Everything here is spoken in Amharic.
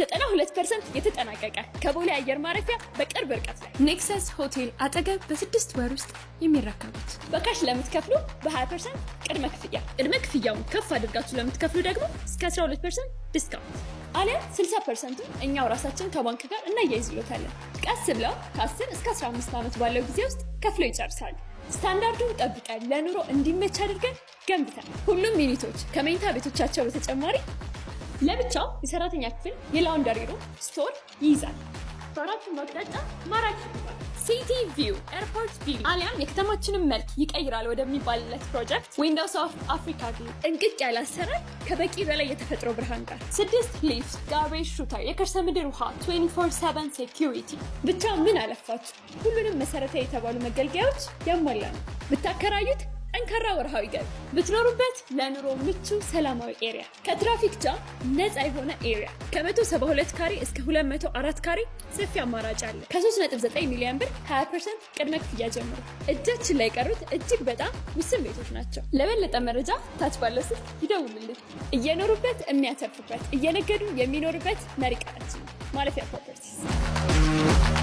92% የተጠናቀቀ ከቦሌ አየር ማረፊያ በቅርብ ርቀት ላይ ኔክሰስ ሆቴል አጠገብ በ6 ወር ውስጥ የሚረከቡት። በካሽ ለምትከፍሉ በ20% ቅድመ ክፍያ፣ ቅድመ ክፍያውን ከፍ አድርጋችሁ ለምትከፍሉ ደግሞ እስከ 12% ዲስካውንት አሊያ 60% እኛው ራሳችን ከባንክ ጋር እናያይዝሎታለን። ቀስ ብለው ከ10 እስከ 15 ዓመት ባለው ጊዜ ውስጥ ከፍለው ይጨርሳሉ። ስታንዳርዱን ጠብቀን ለኑሮ እንዲመች አድርገን ገንብተን ሁሉም ዩኒቶች ከመኝታ ቤቶቻቸው በተጨማሪ ለብቻው የሰራተኛ ክፍል፣ የላውንደሪ ሩም፣ ስቶር ይይዛል። በአራቱም አቅጣጫ ማራኪ ሲቲ ቪው፣ ኤርፖርት ቪው አሊያም የከተማችንን መልክ ይቀይራል ወደሚባልለት ፕሮጀክት ዊንዶውስ ኦፍ አፍሪካ ቪው እንቅጭ ያለ አሰራር ከበቂ በላይ የተፈጥሮ ብርሃን ጋር 6 ሊፍት፣ ጋርቤጅ ሹተር፣ የከርሰ ምድር ውሃ፣ 24/7 ሴኩሪቲ ብቻ ምን አለፋችሁ ሁሉንም መሰረታዊ የተባሉ መገልገያዎች ያሟላ ነው። ብታከራዩት ጠንካራ ወርሃዊ ገቢ፣ ብትኖሩበት ለኑሮ ምቹ ሰላማዊ ኤሪያ፣ ከትራፊክ ጃም ነፃ የሆነ ኤሪያ፣ ከ172 ካሬ እስከ 204 ካሬ ሰፊ አማራጭ አለ። ከ3.9 ሚሊዮን ብር 20% ቅድመ ክፍያ ጀምሮ እጃችን ላይ የቀሩት እጅግ በጣም ውስን ቤቶች ናቸው። ለበለጠ መረጃ ታች ባለው ስልክ ይደውሉልን። እየኖሩበት የሚያተርፉበት፣ እየነገዱ የሚኖሩበት መሪ ቃላችን ማለፊያ ፕሮፐርቲስ።